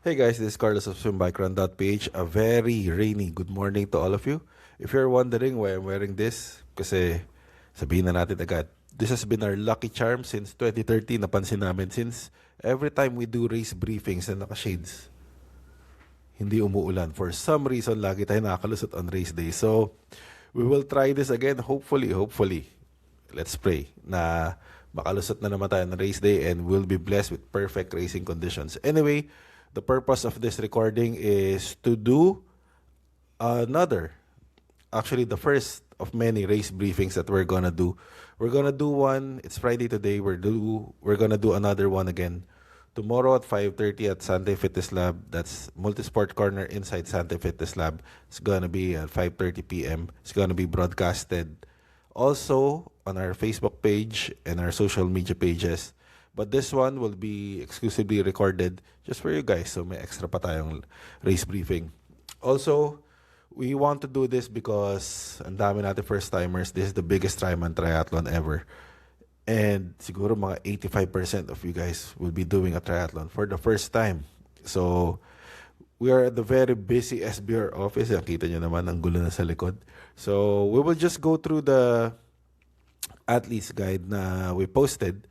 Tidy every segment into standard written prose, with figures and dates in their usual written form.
Hey guys, this is Carlos of SwimbikeRun.ph. A very rainy good morning to all of you. If you're wondering why I'm wearing this, kasi sabihin na natin agad, this has been our lucky charm since 2013. Napansin namin since every time we do race briefings na naka-shades, hindi umuulan. For some reason, lagi tayo nakakalusot on race day. So, we will try this again. Hopefully. Let's pray na makalusot na naman tayo on race day and we'll be blessed with perfect racing conditions. Anyway, the purpose of this recording is to do actually the first of many race briefings that we're gonna do. We're gonna do one. It's Friday today. We're gonna do another one again tomorrow at 5:30 at Sante Fitness Lab. That's Multisport Corner inside Sante Fitness Lab. It's gonna be at 5:30 p.m. It's gonna be broadcasted also on our Facebook page and our social media pages. But this one will be exclusively recorded just for you guys. So may extra pa tayong race briefing. Also, we want to do this because ang dami natin first-timers. This is the biggest Triman triathlon ever. And siguro mga 85% of you guys will be doing a triathlon for the first time. So, we are at the very busy SBR office. Nakita nyo naman, ang gulo na sa likod. So, we will just go through the athlete's guide na we posted,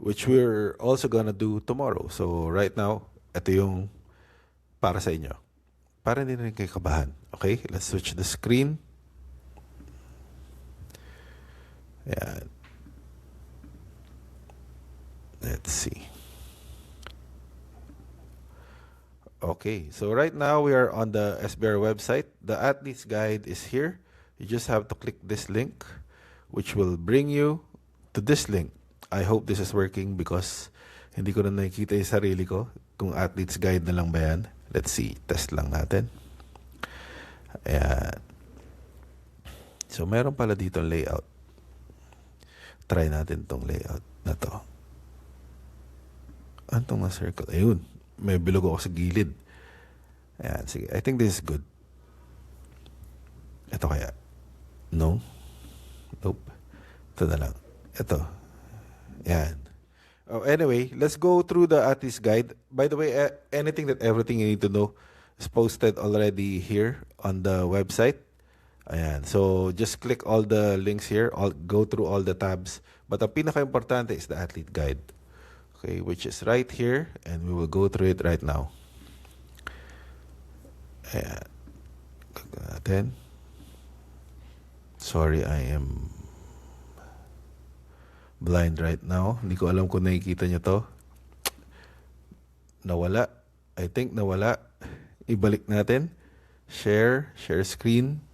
which we're also gonna do tomorrow. So, right now, ito yung para sa inyo. Para hindi na rin kayo kabahan. Okay? Let's switch the screen. Ayan. Let's see. Okay. So, right now, we are on the SBR website. The athlete's guide is here. You just have to click this link, which will bring you to this link. I hope this is working because hindi ko na nakikita yung sarili ko. Kung athlete's guide na lang ba yan? Let's see. Test lang natin. Ayan. So, meron pala dito layout. Try natin tong layout na to. Ano tong na circle? Ayun. May bilog ako sa gilid. Ayan. Sige. I think this is good. Ito kaya? No? Nope. Ito na lang. Ito. Yan. Oh, anyway, let's go through the athlete's guide. By the way, everything you need to know is posted already here on the website. Ayan. So, just click all the links here. Go through all the tabs. But ang pinaka-importante is the athlete guide. Okay, which is right here. And we will go through it right now. Ayan. Click natin. Sorry, I am blind right now. Hindi ko alam kung nakikita nyo to. Nawala. I think nawala. Ibalik natin. Share screen.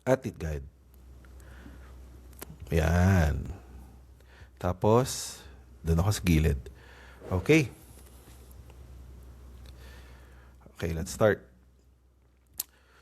Athlete guide. Yan. Tapos, doon ako sa gilid. Okay. Okay, let's start.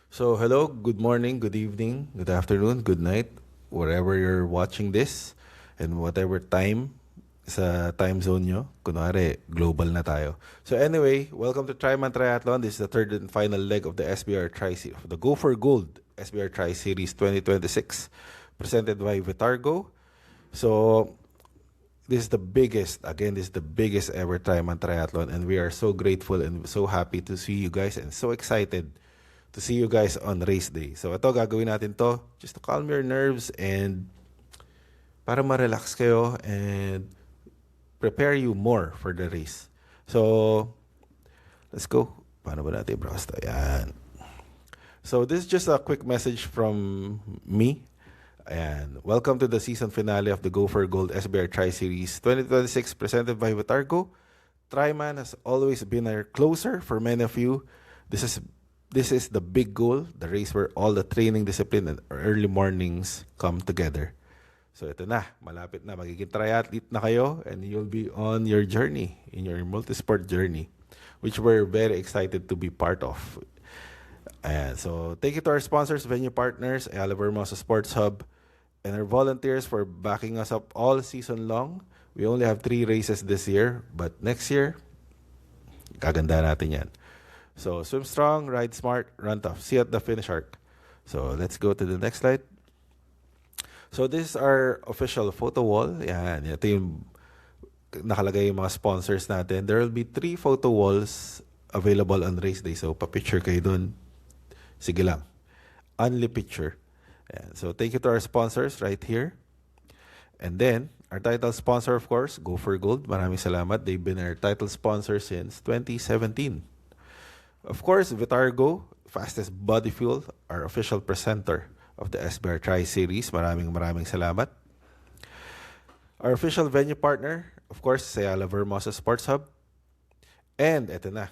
So, hello, good morning, good evening, good afternoon, good night, wherever you're watching this. And whatever time sa time zone nyo, kunwari, global na tayo. So anyway, welcome to Triman Triathlon. This is the third and final leg of the SBR Tri-Series, the Go for Gold SBR Tri-Series 2026, presented by Vitargo. So, this is the biggest ever Triman Triathlon, and we are so grateful and so happy to see you guys and so excited to see you guys on race day. So ito, gagawin natin to just to calm your nerves and para ma-relax kayo and prepare you more for the race. So, let's go. Paano ba natin i-browse to? Ayan. So, this is just a quick message from me. Ayan. Welcome to the season finale of the Go for Gold SBR Tri-Series 2026 presented by Vitargo. Triman has always been our closer for many of you. This is the big goal, the race where all the training discipline and early mornings come together. So ito na, malapit na, magiging triathlete na kayo and you'll be on your journey, in your multisport journey, which we're very excited to be part of. Ayan, so thank you to our sponsors, venue partners, Ayala Vermosa Sports Hub, and our volunteers for backing us up all season long. We only have 3 races this year, but next year, gaganda natin yan. So swim strong, ride smart, run tough. See you at the finish arc. So let's go to the next slide. So this is our official photo wall. Yan, ito yung nakalagay yung mga sponsors natin. There will be 3 photo walls available on race day. So, pa-picture kayo dun. Sige lang. Only picture. Ayan. So, thank you to our sponsors right here. And then, our title sponsor, of course, Go for Gold. Maraming salamat. They've been our title sponsor since 2017. Of course, Vitargo, fastest body fuel, our official presenter of the SBR Tri-Series. Maraming salamat. Our official venue partner, of course, Sayala Vermosa Sports Hub. And eto na.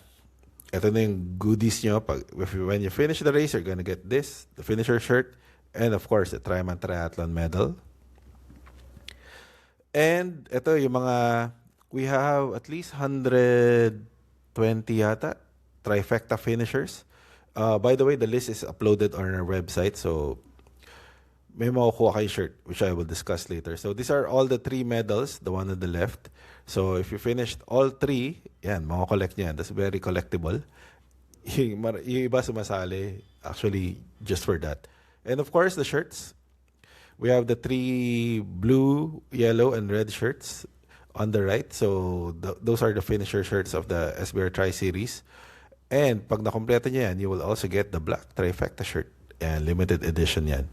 Ito na yung goodies nyo. When you finish the race, you're gonna get this, the finisher shirt, and of course, the Triman Triathlon medal. And ito yung mga, we have at least 120 yata, trifecta finishers. By the way, the list is uploaded on our website, so may makukuha kayo shirt, which I will discuss later. So these are all the 3 medals, the one on the left. So if you finished all 3, yan, makakollect nyo yan. That's very collectible. Yung iba sumasali, actually, just for that. And of course, the shirts. We have the 3 blue, yellow, and red shirts on the right. So those are the finisher shirts of the SBR Tri-Series. And pag nakompleto nyo yan, you will also get the black trifecta shirt. And limited edition yan.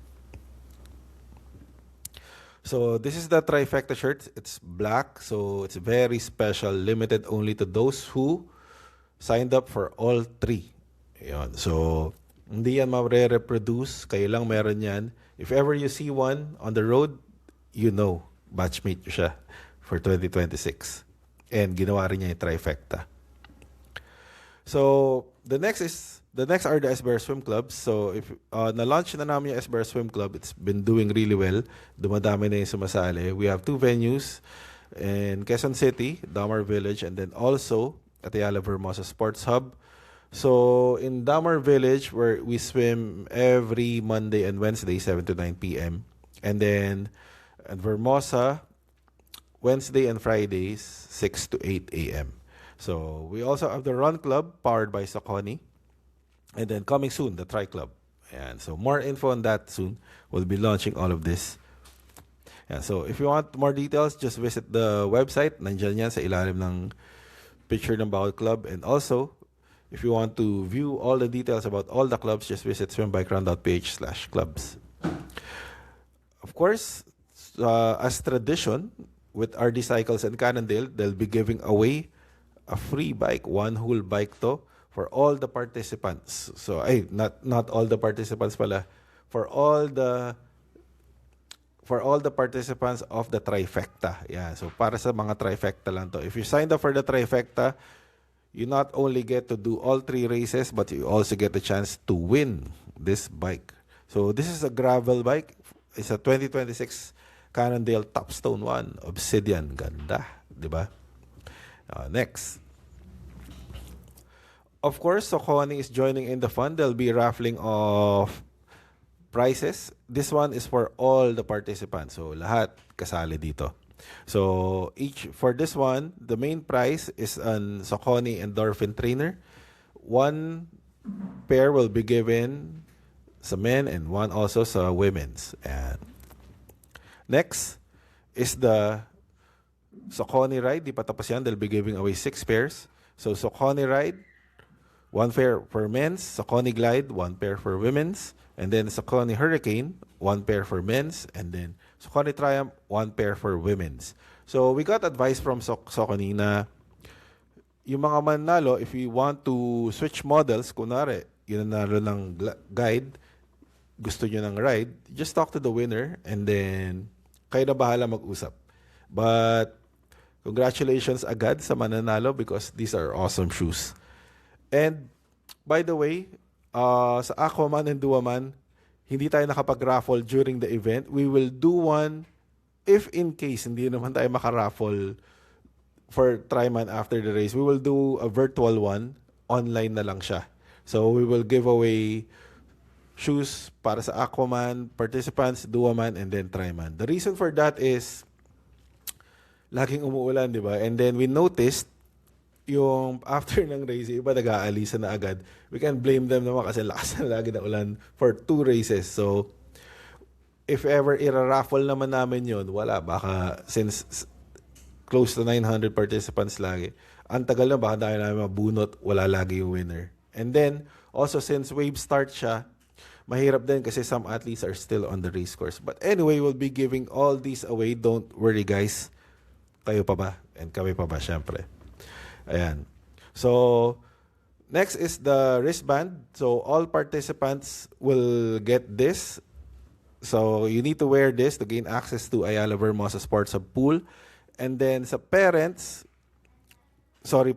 So this is the trifecta shirt. It's black, so it's very special, limited only to those who signed up for all 3. Ayan. So hindi yan ma-reproduce, kayo lang meron yan. If ever you see one on the road, you know, batchmate nyo siya for 2026. And ginawa rin niya yung trifecta. So the next are the SBR Swim Clubs. So if na-launch na namin yung SBR Swim Club, it's been doing really well. Dumadami na yung sumasali. We have 2 venues in Quezon City, Damar Village, and then also at Ayala Vermosa Sports Hub. So in Damar Village, where we swim every Monday and Wednesday, 7 to 9 p.m. And then at Vermosa, Wednesday and Fridays, 6 to 8 a.m. So we also have the Run Club, powered by Saucony. And then coming soon, the Tri Club. And so more info on that soon. We'll be launching all of this. And so if you want more details, just visit the website. Nandiyan yan sa ilalim ng picture ng bawat club. And also, if you want to view all the details about all the clubs, just visit swimbikeround.ph/clubs. Of course, as tradition, with RD Cycles and Cannondale, they'll be giving away a free bike, 1 whole bike to, for all the participants. So, not all the participants pala. For all the participants of the trifecta. Yeah, so para sa mga trifecta lang to. If you signed up for the trifecta, you not only get to do all 3 races, but you also get the chance to win this bike. So this is a gravel bike. It's a 2026 Cannondale Topstone 1 Obsidian. Ganda, di ba? Next. Of course, Saucony is joining in the fun. They'll be raffling off prizes. This one is for all the participants. So lahat kasali dito. So for this one, the main prize is an Saucony Endorphin trainer. 1 pair will be given sa men and 1 also sa women's. And next is the Saucony Ride. Di pa tapos yan. They'll be giving away 6 pairs. So Saucony Ride, 1 pair for men's. Saucony Glide, 1 pair for women's. And then Saucony Hurricane, 1 pair for men's. And then Saucony Triumph, 1 pair for women's. So we got advice from Saucony na yung mga manalo, if you want to switch models, kunwari, yun ang nalo ng guide, gusto nyo ng ride, just talk to the winner and then kayo na bahala mag-usap. But congratulations agad sa mananalo because these are awesome shoes. And by the way, sa Aquaman and Duaman, hindi tayo nakapag-raffle during the event. We will do one if in case hindi naman tayo makaraffle for Triman after the race. We will do a virtual one. Online na lang siya. So we will give away shoes para sa Aquaman, participants, Duaman, and then Triman. The reason for that is laging umuulan, di ba? And then we noticed yung after ng race, iba nag-aalisa na agad. We can blame them naman kasi lakas na lagi na ulan for 2 races. So, if ever ira-raffle naman namin yun, wala. Baka since close to 900 participants lagi. Ang tagal na, baka dahil namin mabunot, wala lagi yung winner. And then, also since wave start siya, mahirap din kasi some athletes are still on the race course. But anyway, we'll be giving all these away. Don't worry guys. Kayo pa ba? And kami pa ba, syempre. Ayan. So, next is the wristband. So, all participants will get this. So, you need to wear this to gain access to Ayala Vermosa Sports Hub Pool. And then, sa parents, sorry.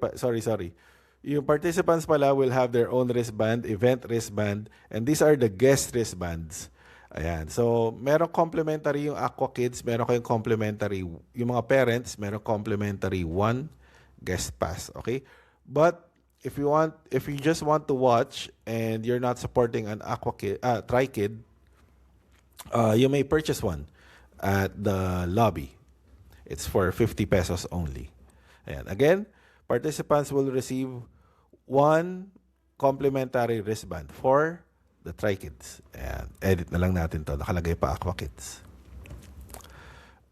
Yung participants pala will have their own wristband, event wristband, and these are the guest wristbands. Ayan. So, merong complimentary yung Aqua Kids, meron kayong complimentary, yung mga parents, merong complimentary one guest pass. Okay? But, if you just want to watch and you're not supporting an Tri-Kid, you may purchase one at the lobby. It's for 50 pesos only. Ayan. Again, participants will receive one complimentary wristband for the Tri-Kids. Ayan. Edit na lang natin to. Nakalagay pa Aqua Kids.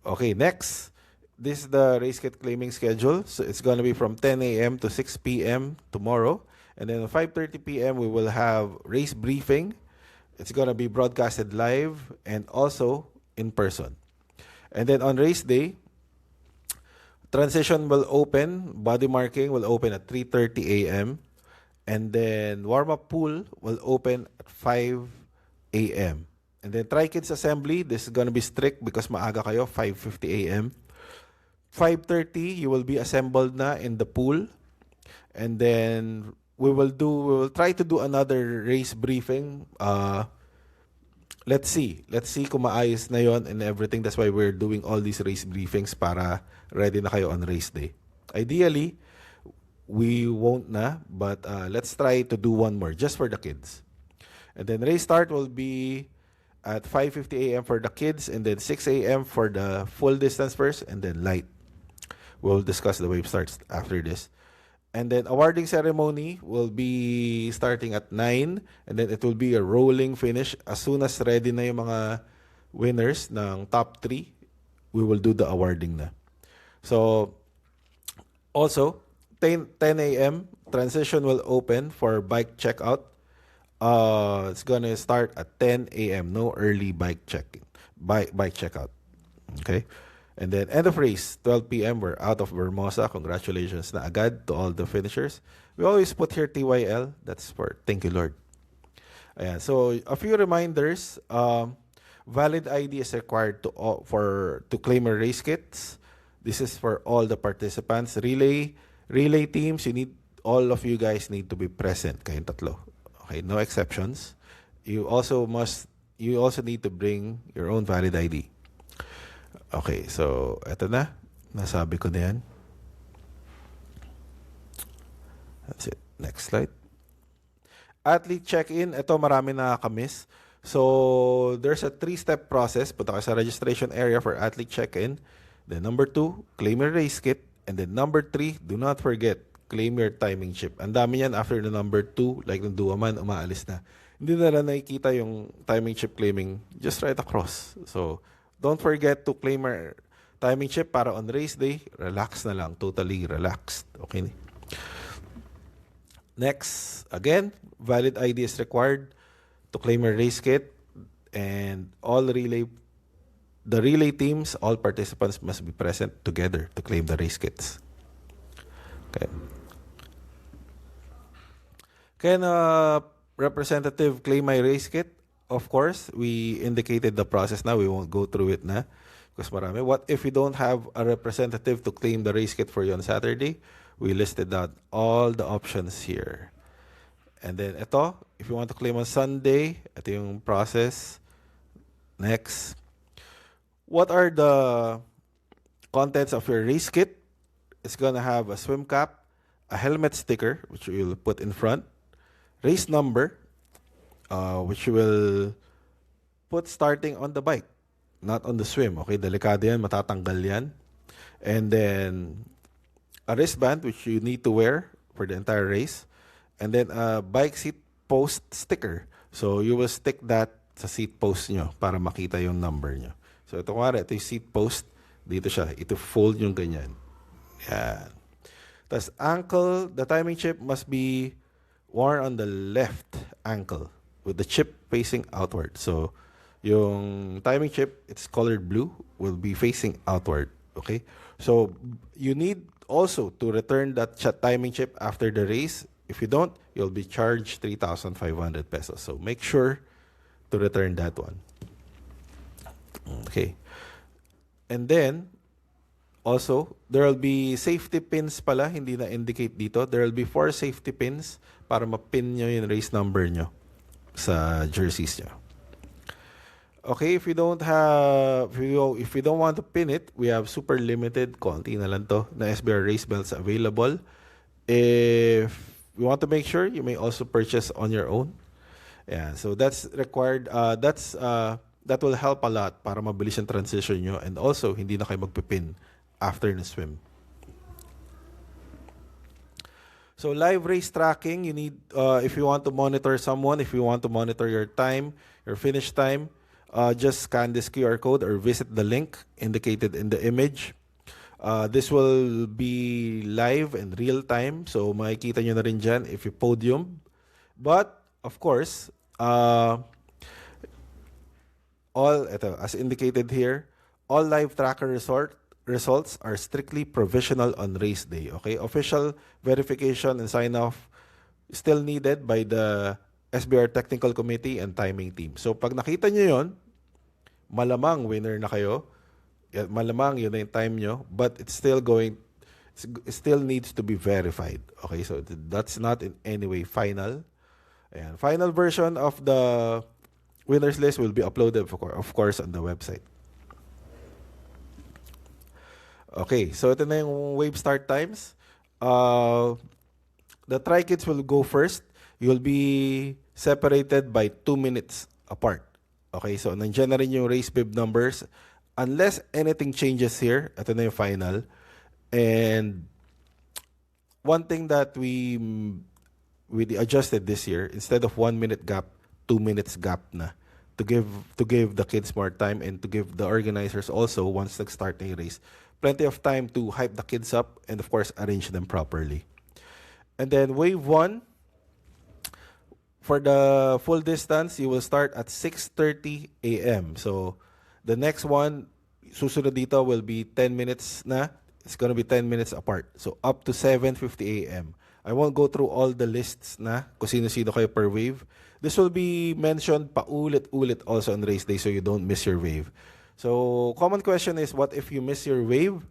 Okay, next. This is the race kit claiming schedule. So it's going to be from 10 a.m. to 6 p.m. tomorrow. And then at 5:30 p.m. we will have race briefing. It's going to be broadcasted live and also in person. And then on race day, transition will open, body marking will open at 3:30 a.m. And then warm-up pool will open at 5 a.m. And then Tri-Kids assembly, this is going to be strict because maaga kayo, 5:50 a.m. 5:30, you will be assembled na in the pool. And then we will try to do another race briefing. Let's see kung maayos na yon and everything. That's why we're doing all these race briefings para ready na kayo on race day. Ideally, we won't na, but let's try to do one more just for the kids. And then race start will be at 5:50 a.m. for the kids, and then 6 a.m. for the full distance first, and then light. We'll discuss the wave starts after this. And then awarding ceremony will be starting at 9, and then it will be a rolling finish. As soon as ready na yung mga winners ng top 3, we will do the awarding na. So, also, 10 a.m., transition will open for bike checkout. It's gonna start at 10 a.m. No early bike checkout. Okay? And then end of race, 12 p.m. We're out of Vermosa. Congratulations na agad to all the finishers. We always put here TYL. That's for thank you, Lord. Ayan. So a few reminders. Valid ID is required to claim a race kits. This is for all the participants. Relay teams. All of you guys need to be present. Kayong tatlo. Okay, no exceptions. You also need to bring your own valid ID. Okay, so eto na. Nasabi ko na yan. That's it. Next slide. Athlete check-in. Ito marami nakakamiss. So, there's a 3-step process. Punta ka sa registration area for athlete check-in. Then number 2, claim your race kit. And then number 3, do not forget, claim your timing chip. Ang dami yan after the number 2, like ng Duaman, umaalis na. Hindi na lang nakikita yung timing chip claiming just right across. So, don't forget to claim our timing chip para on race day, relax na lang. Totally relaxed. Okay? Next, again, valid ID is required to claim your race kit. And the relay teams, all participants must be present together to claim the race kits. Okay. Can a representative claim my race kit? Of course, we indicated the process now. We won't go through it na. Because marami. What if you don't have a representative to claim the race kit for you on Saturday? We listed out all the options here. And then ito, if you want to claim on Sunday, ito yung process. Next. What are the contents of your race kit? It's gonna have a swim cap, a helmet sticker, which you'll put in front, race number, which you will put starting on the bike, not on the swim. Okay, delikado yan, matatanggal yan. And then a wristband, which you need to wear for the entire race. And then a bike seat post sticker. So you will stick that sa seat post nyo para makita yung number nyo. So ito yung seat post, dito siya. Ito fold yung ganyan. Yan. Tas the timing chip must be worn on the left ankle with the chip facing outward. So, yung timing chip, it's colored blue, will be facing outward. Okay? So, you need also to return that timing chip after the race. If you don't, you'll be charged 3,500 pesos. So, make sure to return that one. Okay. And then, also, there will be safety pins pala, hindi na indicate dito. There will be 4 safety pins para mapin nyo yung race number nyo sa jerseys nyo. Okay, if you don't want to pin it, we have super limited, konti na lang to, na SBR race belts available. If you want to make sure, you may also purchase on your own. Yeah, so that's required. That will help a lot para mabilis yung transition nyo, and also hindi na kayo magpipin after the swim. So live race tracking, you need, if you want to monitor someone, if you want to monitor your time, your finish time, just scan this QR code or visit the link indicated in the image. This will be live and real time, so makikita nyo na rin dyan if you podium. But, of course, as indicated here, all live tracker results are strictly provisional on race day. Okay, official verification and sign off still needed by the SBR Technical Committee and Timing Team. So pag nakita nyo yon, malamang winner na kayo. Malamang yun na yung time nyo, but it still needs to be verified. Okay, so that's not in any way final. And final version of the winners list will be uploaded, of course, on the website. Okay, so ito na yung wave start times. The tri-kits will go first. You'll be separated by 2 minutes apart. Okay, so nandiyan na rin yung race bib numbers. Unless anything changes here, ito na yung final. And one thing that we adjusted this year, instead of 1 minute gap, 2 minutes gap na. To give the kids more time and to give the organizers also, once nag-start na yung race, plenty of time to hype the kids up and of course arrange them properly. And then wave 1, for the full distance, you will start at 6:30 a.m. So the next one, susunod dito, will be 10 minutes na. It's gonna be 10 minutes apart. So up to 7:50 a.m. I won't go through all the lists na kung sino-sino kayo per wave. This will be mentioned paulit-ulit also on race day so you don't miss your wave. So, common question is, what if you miss your wave?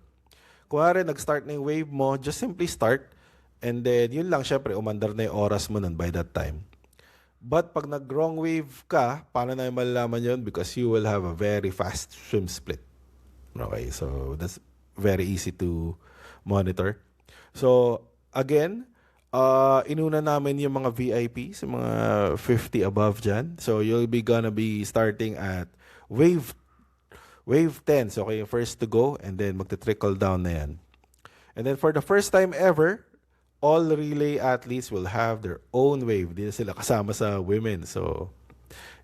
Kuwari, nag-start na yung wave mo, just simply start. And then, yun lang, syempre, umandar na yung oras mo nun by that time. But pag nag-wrong wave ka, paano na yung malalaman yun? Because you will have a very fast swim split. Okay, so that's very easy to monitor. So, again, inuna namin yung mga VIPs, yung mga 50 above dyan. So, you'll be gonna be starting at wave 10. So, okay, first to go, and then magte-trickle down na yan. And then, for the first time ever, all relay athletes will have their own wave. Hindi na sila kasama sa women. So,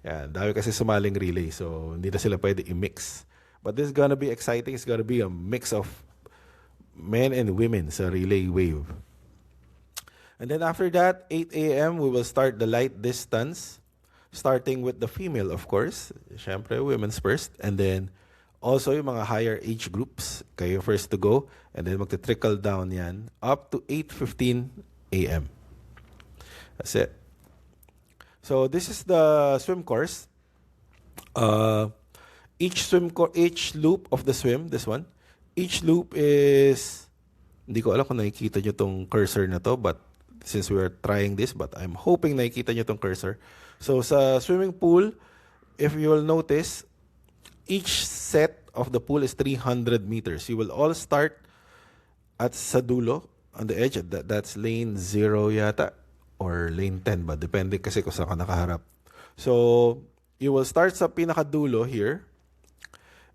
yan, dami kasi sumaling relay. So, hindi na sila pwede i-mix. But this is gonna be exciting. It's gonna be a mix of men and women sa relay wave. And then after that, 8 a.m., we will start the light distance, starting with the female, of course. Siyempre, women's first. And then, also yung mga higher age groups, kayo first to go. And then magte-trickle down yan up to 8:15 a.m. That's it. So, this is the swim course. Each loop of the swim, this one, each loop is, hindi ko alam kung nakikita nyo tong cursor na to, but since we are trying this, but I'm hoping nakikita nyo tong cursor. So, sa swimming pool, if you will notice, each set of the pool is 300 meters. You will all start at sa dulo, on the edge. That's lane 0 yata, or lane 10 ba? Depende kasi kung saan ka nakaharap. So, you will start sa pinakadulo here,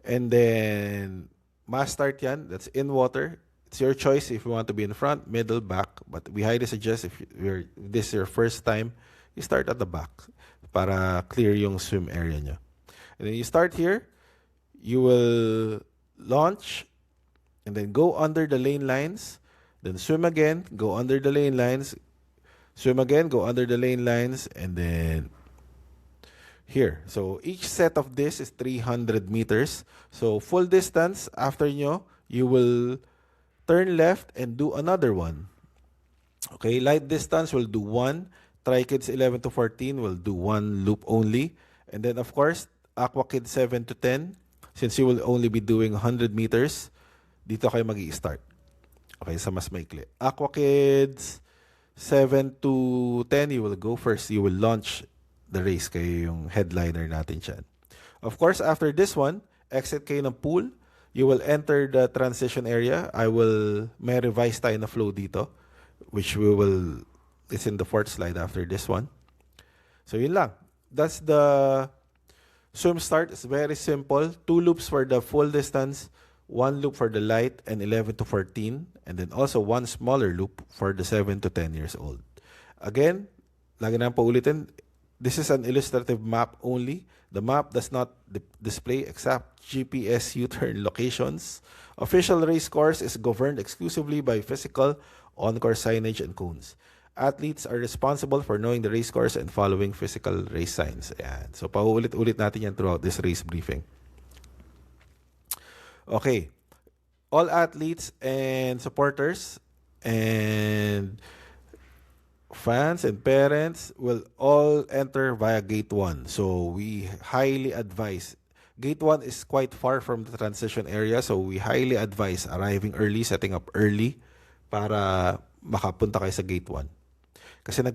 and then, mass start yan. That's in water. It's your choice if you want to be in front, middle, back. But we highly suggest if this is your first time, you start at the back para clear yung swim area nyo. And then you start here. You will launch and then go under the lane lines, then swim again, go under the lane lines, swim again, go under the lane lines, and then here. So each set of this is 300 meters. So full distance, after nyo, you will turn left and do another one. Okay, light distance will do one. Tri Kids 11 to 14 will do one loop only. And then of course, Aqua Kids 7 to 10, since you will only be doing 100 meters, dito kayo mag-i-start. Okay, sa mas maikli. Aqua Kids 7 to 10, you will go first. You will launch the race. Kayo yung headliner natin dyan. Of course, after this one, exit kayo ng pool. You will enter the transition area. May revise tayo na flow dito, which it's in the fourth slide after this one. So yun lang. That's the swim start. It's very simple. 2 loops for the full distance, 1 loop for the light and 11 to 14, and then also 1 smaller loop for the 7 to 10 years old. Again, lagi na paulitin, this is an illustrative map only. The map does not display exact GPS U-turn locations. Official race course is governed exclusively by physical on-course signage and cones. Athletes are responsible for knowing the race course and following physical race signs. Ayan. So, paulit-ulit natin yan throughout this race briefing. Okay. All athletes and supporters and fans and parents will all enter via Gate 1. So, we highly advise. Gate 1 is quite far from the transition area. So, we highly advise arriving early, setting up early para makapunta kayo sa Gate 1. Kasi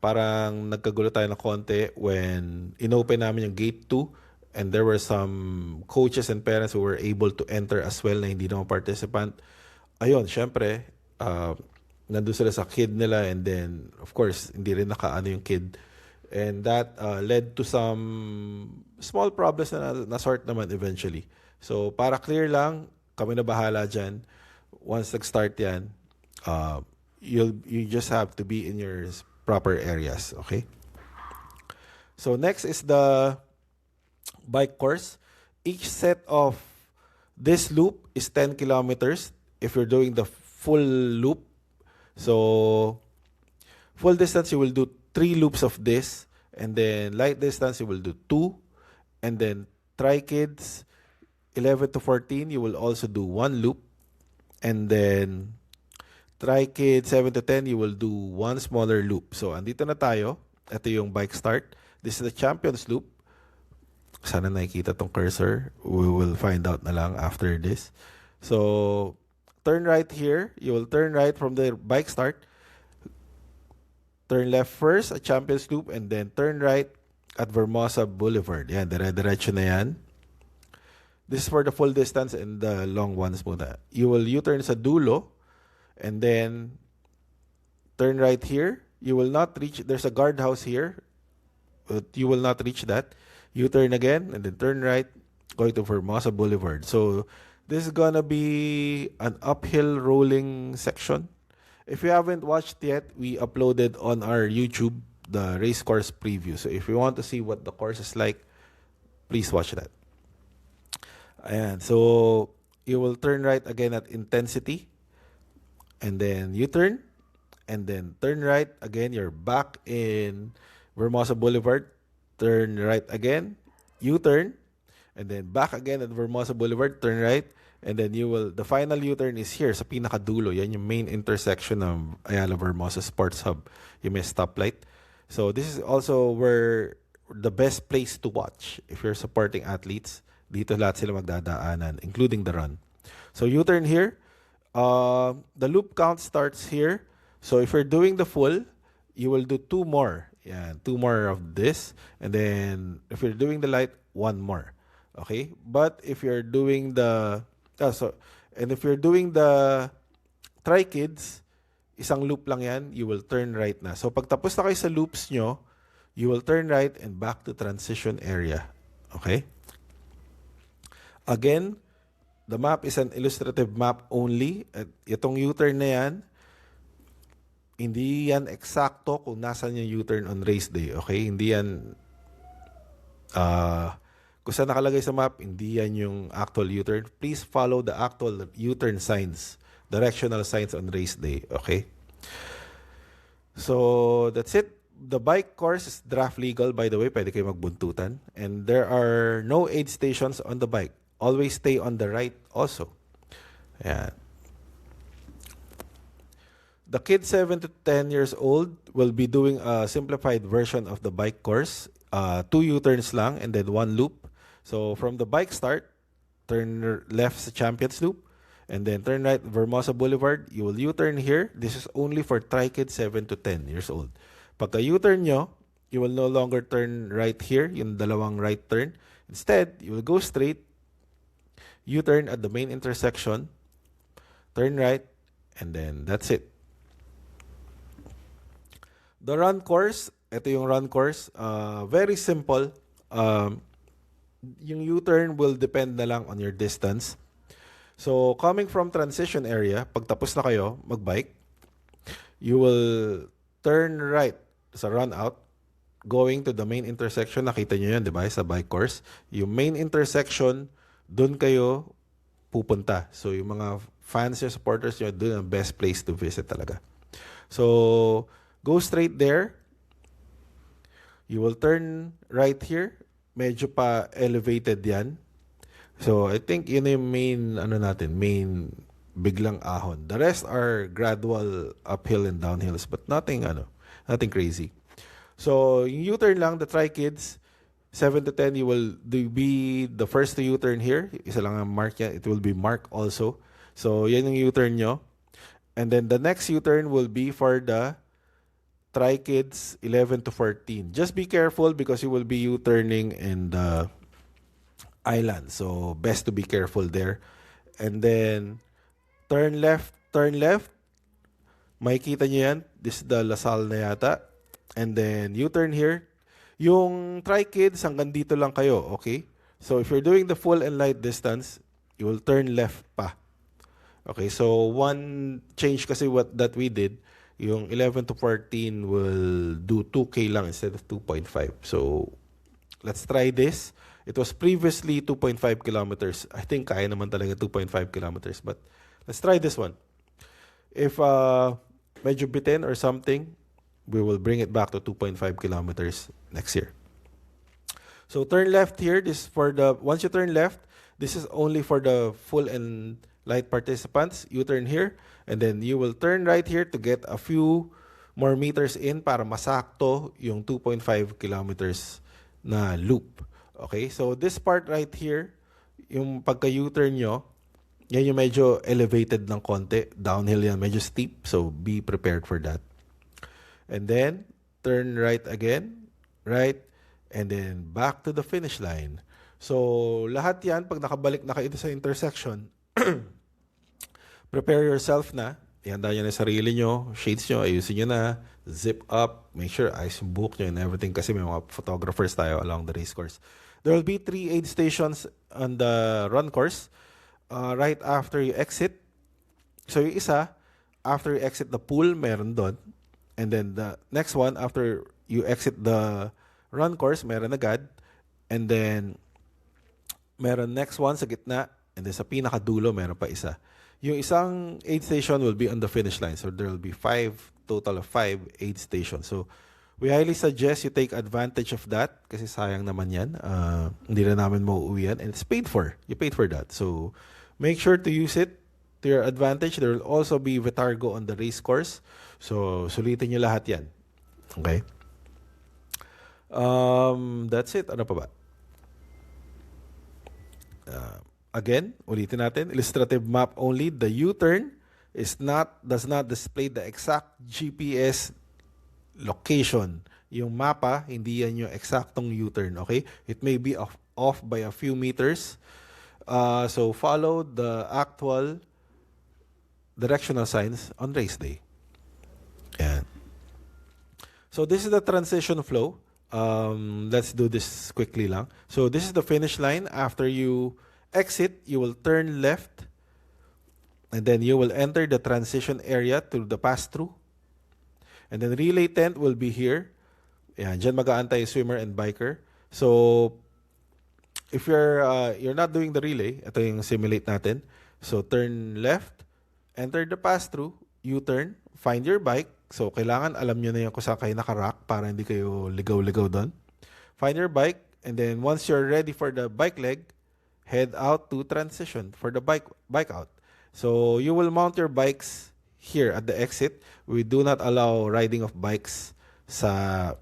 parang nagkagulo tayo ng konti when inopen namin yung Gate 2 and there were some coaches and parents who were able to enter as well na hindi naman participant. Ayun, syempre, nandun sila sa kid nila and then, of course, hindi rin nakaano yung kid. And that led to some small problems na na-sort naman eventually. So, para clear lang, kami na bahala dyan. Once nag-start yan, you just have to be in your proper areas, okay? So next is the bike course. Each set of this loop is 10 kilometers if you're doing the full loop. So full distance, you will do 3 loops of this, and then light distance, you will do 2, and then Tri Kids 11 to 14, you will also do 1 loop, and then Tri Kids 7 to 10, you will do 1 smaller loop. So andito na tayo. Ito yung bike start. This is the Champions Loop. Sana nakikita tong cursor. We will find out na lang after this. So turn right here. You will turn right from the bike start. Turn left first at Champions Loop and then turn right at Vermosa Boulevard. Yan, dire-diretso na yan. This is for the full distance and the long ones muna. You will U-turn sa dulo and then turn right here. You will not reach, there's a guardhouse here, but you will not reach that. U-turn again and then turn right, going to Vermosa Boulevard. So this is gonna be an uphill rolling section. If you haven't watched yet, we uploaded on our YouTube the race course preview. So if you want to see what the course is like, please watch that. And so you will turn right again at Intensity, and then U-turn, and then turn right again. You're back in Vermosa Boulevard. Turn right again, U-turn, and then back again at Vermosa Boulevard. Turn right. And then the final U-turn is here sa pinakadulo. Yan yung main intersection ng Ayala Vermosa Sports Hub. Yung may stoplight. So this is also where the best place to watch if you're supporting athletes. Dito lahat sila magdadaanan, including the run. So U-turn here. The loop count starts here. So if you're doing the full, you will do 2 more. Yan, 2 more of this. And then if you're doing the light, 1 more. Okay? But if you're doing if you're doing the Tri Kids, isang loop lang yan, you will turn right na. So pag tapos na kayo sa loops nyo, you will turn right and back to transition area. Okay? Again, the map is an illustrative map only. At itong U-turn na yan, hindi yan eksakto kung nasan yung U-turn on race day. Okay? Hindi yan Kung saan nakalagay sa map, hindi yan yung actual U-turn. Please follow the actual U-turn signs, directional signs on race day. Okay? So, that's it. The bike course is draft legal, by the way. Pwede kayo magbuntutan. And there are no aid stations on the bike. Always stay on the right also. Ayan. The kids 7 to 10 years old will be doing a simplified version of the bike course. 2 U-turns lang and then 1 loop. So from the bike start, turn left sa Champions Loop and then turn right Vermosa Boulevard. You will U-turn here. This is only for tri-kids 7 to 10 years old. Pagka U-turn nyo, you will no longer turn right here, yung dalawang right turn. Instead, you will go straight, U-turn at the main intersection, turn right, and then that's it. The run course, ito yung run course, very simple. Yung U-turn will depend na lang on your distance. So, coming from transition area, pag tapos na kayo magbike, you will turn right sa run out, going to the main intersection. Nakita nyo yan, di ba, sa bike course. Yung main intersection, dun kayo pupunta. So, yung mga fans nyo, supporters nyo, dun ang best place to visit talaga. So, go straight there. You will turn right here. Medyo pa elevated yan. So, I think yun yung main, main biglang ahon. The rest are gradual uphill and downhills, but nothing crazy. So, yung U-turn lang, the tri-kids, 7 to 10, you will be the first to U-turn here. Isa lang ang mark yan. It will be marked also. So, yan yung U-turn nyo. And then, the next U-turn will be for the tri-kids 11 to 14. Just be careful because you will be U-turning in the island. So, best to be careful there. And then, turn left. Makikita nyo yan. This is the Lasal na yata. And then, U-turn here. Yung tri-kids, hanggang dito lang kayo, okay? So, if you're doing the full and light distance, you will turn left pa. Okay, so one change kasi that we did, yung 11 to 14 will do 2K lang instead of 2.5. So, let's try this. It was previously 2.5 kilometers. I think kaya naman talaga 2.5 kilometers. But let's try this one. If medyo bitin or something, we will bring it back to 2.5 kilometers next year. So turn left here. This for once you turn left, this is only for the full and light participants. You turn here, and then you will turn right here to get a few more meters in para masakto yung 2.5 kilometers na loop. Okay, so this part right here, yung pagka U-turn nyo, yan yung medyo elevated ng konti. Downhill yan, medyo steep. So be prepared for that. And then, turn right again, right, and then back to the finish line. So, lahat yan, pag nakabalik na kayo sa intersection, prepare yourself na, ihanda nyo na sarili nyo, shades nyo, ayusin nyo na, zip up, make sure ayos yung book nyo and everything kasi may mga photographers tayo along the race course. There will be 3 aid stations on the run course right after you exit. So, yung isa, after you exit the pool, meron doon. And then the next one, after you exit the run course, meron agad. And then, meron next one sa gitna. And then sa pinakadulo, meron pa isa. Yung isang aid station will be on the finish line. So there will be total of 5 aid stations. So we highly suggest you take advantage of that kasi sayang naman yan. Hindi na namin mauuwi yan. And it's paid for. You paid for that. So make sure to use it to your advantage. There will also be Vitargo on the race course. So, sulitin nyo lahat yan. Okay? That's it. Ano pa ba? Again, ulitin natin. Illustrative map only. The U-turn does not display the exact GPS location. Yung mapa, hindi yan yung eksaktong U-turn. Okay? It may be off by a few meters. So, follow the actual directional signs on race day. Yan. So this is the transition flow. Let's do this quickly lang. So this is the finish line. After you exit, you will turn left and then you will enter the transition area to the pass-through. And then relay tent will be here. Yan, dyan mag-aantay swimmer and biker. So if you're not doing the relay, ito yung simulate natin. So turn left, enter the pass-through, U-turn, find your bike. So kailangan alam nyo na yung kung saan kayo nakarock para hindi kayo ligaw-ligaw doon. Find your bike, and then once you're ready for the bike leg, head out to transition for the bike out. So you will mount your bikes here at the exit. We do not allow riding of bikes sa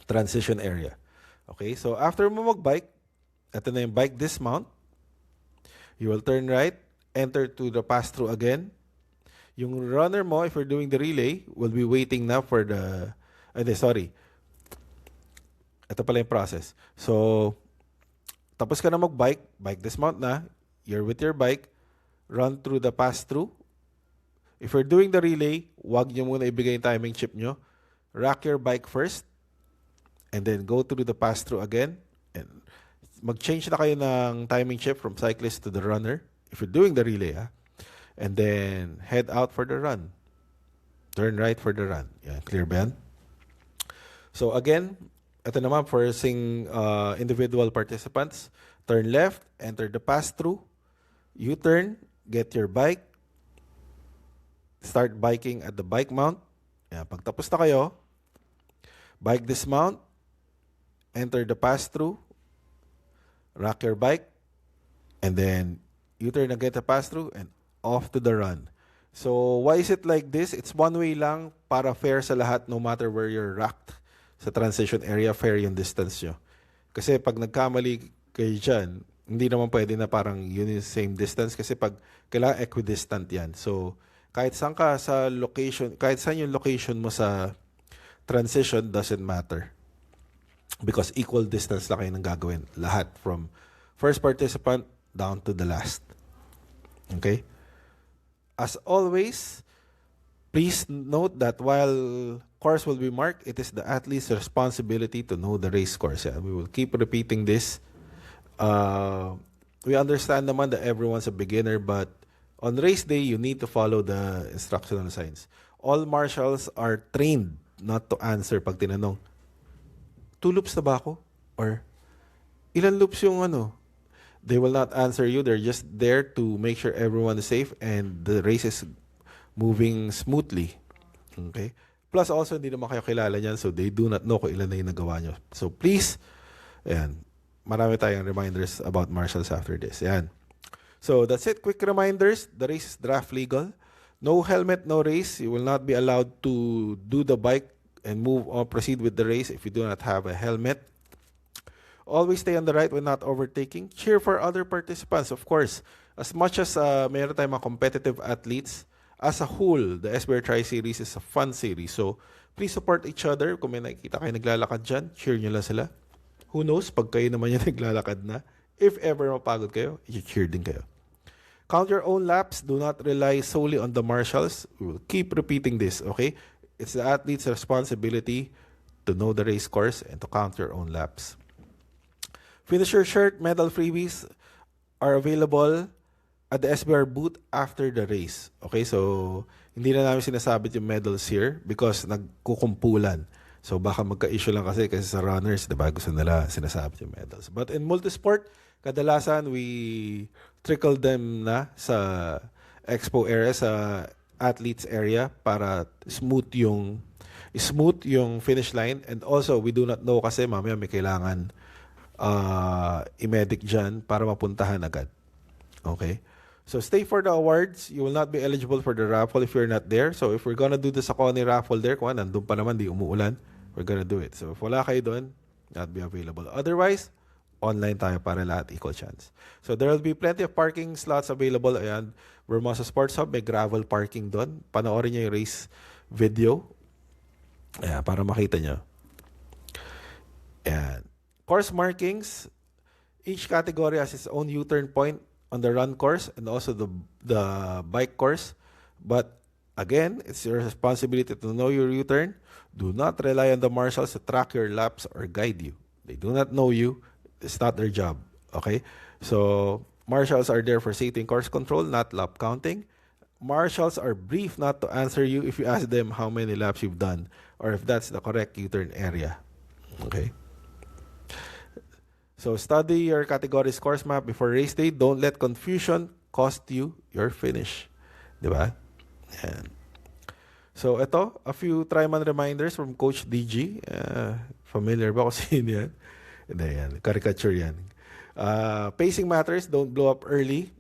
transition area. Okay, so after mo mag-bike, ito na yung bike dismount. You will turn right, enter to the pass-through again. Yung runner mo, if you're doing the relay, will be waiting na for the... sorry. Ito pala yung process. So, tapos ka na mag-bike, bike dismount na, you're with your bike, run through the pass-through. If you're doing the relay, wag nyo muna ibigay yung timing chip nyo. Rack your bike first, and then go through the pass-through again, and mag-change na kayo ng timing chip from cyclist to the runner, if you're doing the relay, and then head out for the run. Turn right for the run. Yeah, clear ba yan? So again, ito naman for individual participants. Turn left, enter the pass-through, U-turn, get your bike, start biking at the bike mount. Yeah, pag tapos na kayo, bike dismount, enter the pass-through, rack your bike, and then U-turn again to pass-through, and off to the run. So, why is it like this? It's one way lang para fair sa lahat, no matter where you're racked sa transition area, fair yung distance nyo. Kasi pag nagkamali kayo dyan, hindi naman pwede na parang yun yung same distance kasi pag kailangan equidistant yan. So, kahit saan ka sa location, kahit saan yung location mo sa transition doesn't matter. Because equal distance lang kayo nang gagawin. Lahat from first participant down to the last. Okay? As always, please note that while course will be marked, it is the athlete's responsibility to know the race course. Yeah? We will keep repeating this. We understand naman that everyone's a beginner, but on race day, you need to follow the instructional signs. All marshals are trained not to answer pag tinanong, 2 loops na ba ako? Or, ilan loops yung ano? They will not answer you. They're just there to make sure everyone is safe and the race is moving smoothly. Okay? Plus also, hindi naman kayo kilala niyan, so they do not know kung ilan na yung nagawa nyo. So please, ayan, marami tayong reminders about marshals after this. Ayan. So that's it. Quick reminders. The race is draft legal. No helmet, no race. You will not be allowed to do the bike and move or proceed with the race if you do not have a helmet. Always stay on the right when not overtaking. Cheer for other participants, of course. As much as mayroon tayong mga competitive athletes, as a whole, the SBR Tri-Series is a fun series. So, please support each other. Kung may nakikita kayo naglalakad dyan, cheer nyo lang sila. Who knows, pag kayo naman yung naglalakad na, if ever mapagod kayo, i-cheer din kayo. Count your own laps. Do not rely solely on the marshals. We will keep repeating this, okay? It's the athlete's responsibility to know the race course and to count your own laps. Finisher shirt, medal freebies are available at the SBR booth after the race. Okay, so hindi na namin sinasabit yung medals here because nagkukumpulan. So baka magka-issue lang kasi sa runners, diba, gusto nila sinasabit yung medals. But in multisport, kadalasan we trickle them na sa expo area, sa athletes area para smooth yung finish line. And also, we do not know kasi mamaya may kailangan i-medic dyan para mapuntahan agad. Okay? So, stay for the awards. You will not be eligible for the raffle if you're not there. So, if we're gonna do the Saucony raffle there, kung nandun pa naman, di umuulan, we're gonna do it. So, if wala kayo doon, not be available. Otherwise, online tayo para lahat equal chance. So, there will be plenty of parking slots available. Ayan, Vermosa Sports Hub, may gravel parking doon. Panoorin nyo yung race video. Ayan, para makita nyo. Ayan. Course markings. Each category has its own U-turn point on the run course and also the bike course. But again, it's your responsibility to know your U-turn. Do not rely on the marshals to track your laps or guide you. They do not know you. It's not their job. Okay? So, marshals are there for safety and course control, not lap counting. Marshals are brief not to answer you if you ask them how many laps you've done or if that's the correct U-turn area. Okay? So study your category scores map before race day. Don't let confusion cost you your finish. Di ba? Yan. So ito, a few try-man reminders from Coach DG. Familiar ba kung sino yan? Hindi yan. Caricature yan. Pacing matters. Don't blow up early.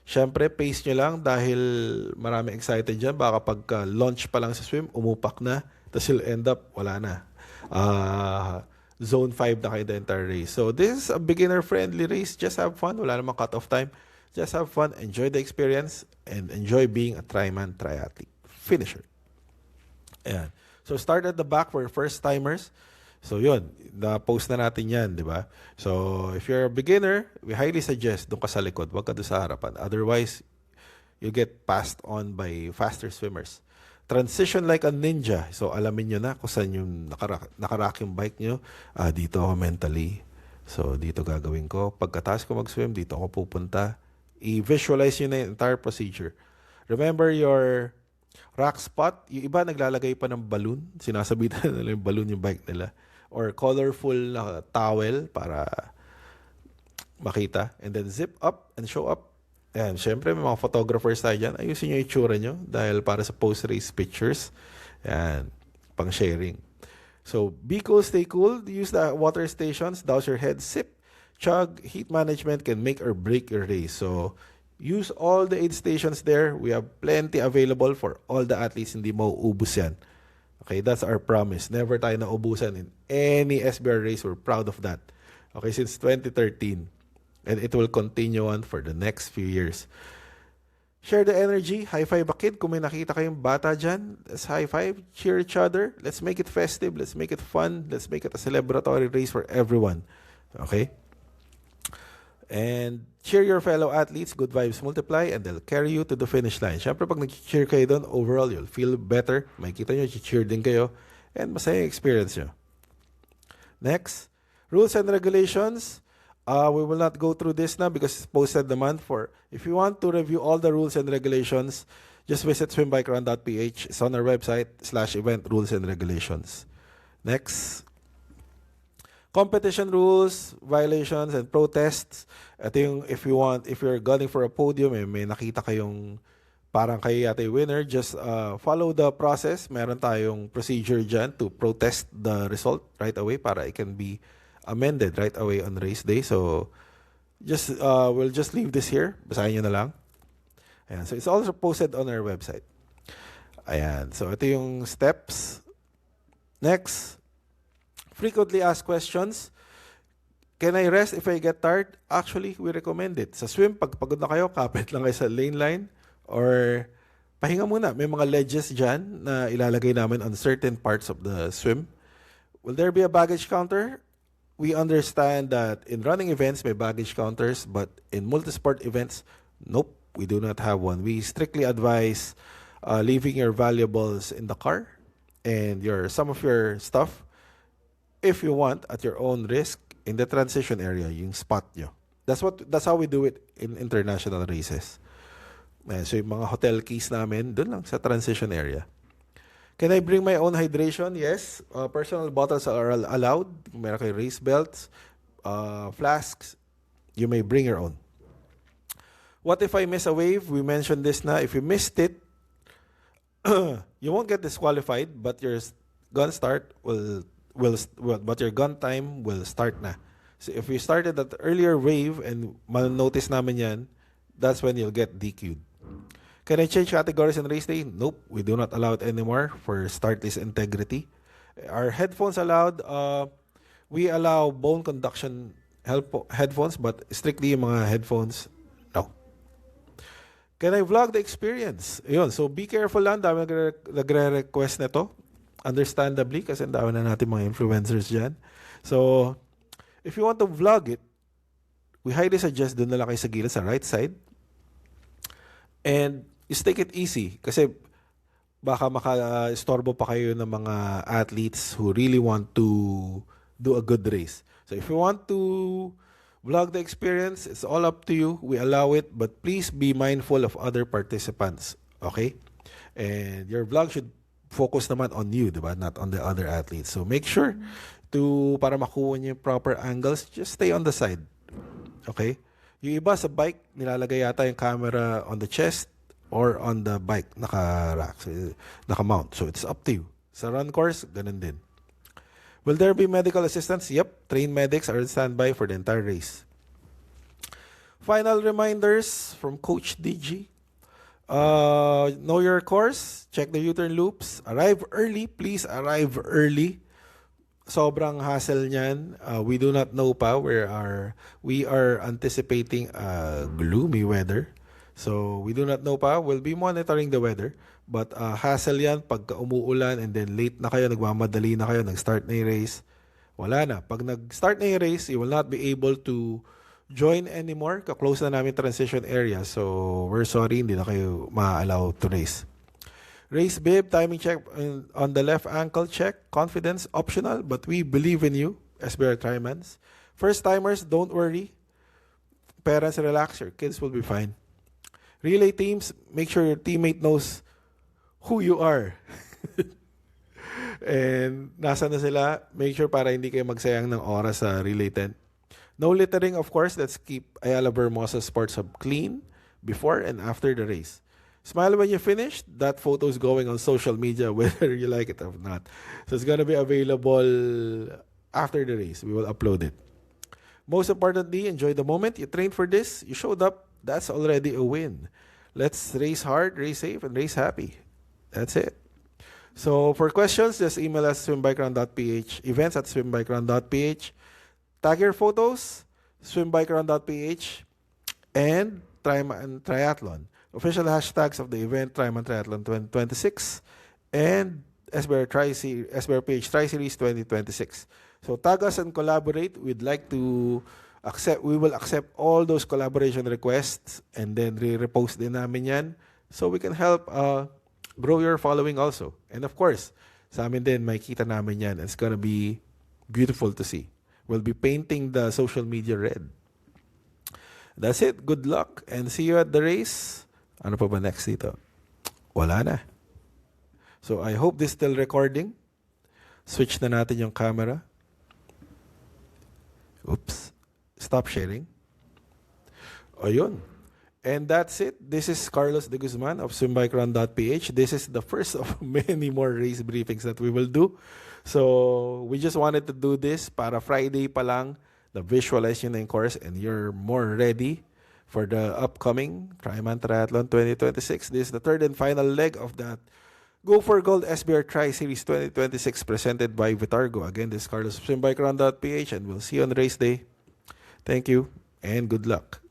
Siyempre, pace nyo lang dahil marami excited dyan. Baka pagka launch pa lang sa swim, umupak na. Tapos you'll end up, wala na. Zone 5 na kayo the entire race. So this is a beginner-friendly race. Just have fun. Wala namang cut-off time. Just have fun. Enjoy the experience. And enjoy being a tri-man, triathlete. Finisher. Ayan. So start at the back for first-timers. So yun, na-post na natin yan, di ba? So if you're a beginner, we highly suggest doon ka sa likod, wag ka doon sa harapan. Otherwise, you get passed on by faster swimmers. Transition like a ninja. So alamin nyo na kung saan yung nakarak yung bike nyo. Dito ako mentally. So dito gagawin ko. Pagkatapos ko mag-swim, dito ako pupunta. I-visualize nyo na yung entire procedure. Remember your rack spot. Yung iba naglalagay pa ng balloon. Sinasabitan nila yung balloon yung bike nila. Or colorful na towel para makita. And then zip up and show up. And syempre, may mga photographers tayo dyan. Ayusin nyo yung itsura nyo dahil para sa post-race pictures. Yan. Pang sharing. So, be cool, stay cool. Use the water stations. Douse your head. Sip. Chug. Heat management can make or break your race. So, use all the aid stations there. We have plenty available for all the athletes. Hindi mo ubus yan. Okay, that's our promise. Never tayo naubusan in any SBR race. We're proud of that. Okay, since 2013. And it will continue on for the next few years. Share the energy. High five a kid. Kung may nakita kayong bata dyan, let's high five. Cheer each other. Let's make it festive. Let's make it fun. Let's make it a celebratory race for everyone. Okay? And cheer your fellow athletes. Good vibes multiply and they'll carry you to the finish line. Siyempre, pag nag-cheer kayo doon, overall, you'll feel better. Makikita nyo, cheer din kayo. And masaya yung experience nyo. Next, rules and regulations. We will not go through this now because it's posted naman for. If you want to review all the rules and regulations, just visit swimbikeRun.ph. It's on our website, /event rules and regulations. Next. Competition rules, violations, and protests. Ito yung if you're gunning for a podium, may nakita kayong parang kayo yata yung winner, just follow the process. Meron tayong procedure dyan to protest the result right away para it can be amended right away on race day. So, we'll just leave this here. Basahin nyo na lang. Ayan. So, it's also posted on our website. Ayan. So, ito yung steps. Next. Frequently asked questions. Can I rest if I get tired? Actually, we recommend it. Sa swim, pag pagod na kayo, kapit lang kayo sa lane line or pahinga muna. May mga ledges dyan na ilalagay namin on certain parts of the swim. Will there be a baggage counter? We understand that in running events, may baggage counters, but in multisport events, nope, we do not have one. We strictly advise leaving your valuables in the car and some of your stuff, if you want, at your own risk, in the transition area, yung spot nyo. That's how we do it in international races. So yung mga hotel keys namin, dun lang sa transition area. Can I bring my own hydration? Yes. Personal bottles are allowed. Meron kayo race belts, flasks. You may bring your own. What if I miss a wave? We mentioned this na. If you missed it, you won't get disqualified, but your gun but your gun time will start na. So if you started at the earlier wave and mal-notice namin yan, that's when you'll get DQ'd. Can I change categories in race day? Nope, we do not allow it anymore for start list integrity. Are headphones allowed? We allow bone conduction headphones, but strictly yung mga headphones, no. Can I vlog the experience? Yun, so be careful lang. Dami nagre-request na to. Understandably, kasi dami na natin mga influencers dyan. So, if you want to vlog it, we highly suggest doon na lang kayo sa gilid, sa right side. And just take it easy. Kasi baka maka-istorbo pa kayo ng mga athletes who really want to do a good race. So if you want to vlog the experience, it's all up to you. We allow it, but please be mindful of other participants. Okay? And your vlog should focus naman on you, diba? Not on the other athletes. So make sure para makuha niyo yung proper angles, just stay on the side. Okay? Yung iba sa bike, nilalagay yata yung camera on the chest or on the bike, naka-rack, naka-mount. So it's up to you. Sa run course, ganun din. Will there be medical assistance? Yep, trained medics are on standby for the entire race. Final reminders from Coach DG. Know your course, check the U-turn loops, arrive early, please arrive early. Sobrang hassle niyan. We do not know pa we are anticipating gloomy weather. So we do not know pa. We'll be monitoring the weather. But hassle yan pag umuulan and then late na kayo, nagmamadali na kayo, nag-start na yung race. Wala na. Pag nag-start na yung race, you will not be able to join anymore. Ka-close na namin transition area. So we're sorry, hindi na kayo ma-allow to race. Race bib, timing check on the left ankle check. Confidence, optional, but we believe in you, SBR Trimans. First timers, don't worry. Parents, relax. Your kids will be fine. Relay teams, make sure your teammate knows who you are. And nasa na sila, make sure para hindi kayo magsayang ng oras sa Relay 10. No littering, of course. Let's keep Ayala Bermosa Sports Hub clean before and after the race. Smile when you finish. That photo is going on social media, whether you like it or not. So it's gonna be available after the race. We will upload it. Most importantly, enjoy the moment. You trained for this. You showed up. That's already a win. Let's race hard, race safe, and race happy. That's it. So for questions, just email us swimbikeround.ph, events@swimbikeround.ph. Tag your photos, swimbikeround.ph, and Triathlon. Official hashtags of the event, Triman Triathlon 2026, and SBR PH Tri-Series 2026. So tag us and collaborate. We'd like to we will accept all those collaboration requests and then re-repost din namin yan so we can help grow your following also. And of course, sa amin din, makikita namin yan. It's gonna be beautiful to see. We'll be painting the social media red. That's it. Good luck and see you at the race. Ano pa ba next dito? Wala na. So I hope this is still recording. Switch na natin yung camera. Oops. Stop sharing. Ayun. And that's it. This is Carlos de Guzman of swimbikeround.ph. This is the first of many more race briefings that we will do. So we just wanted to do this para Friday pa lang na visualize yun na yung course and you're more ready for the upcoming Triman Triathlon 2026. This is the third and final leg of that Go for Gold SBR Tri-Series 2026 presented by Vitargo. Again, this is Carlos of swimbikeround.ph and we'll see you on race day. Thank you and good luck.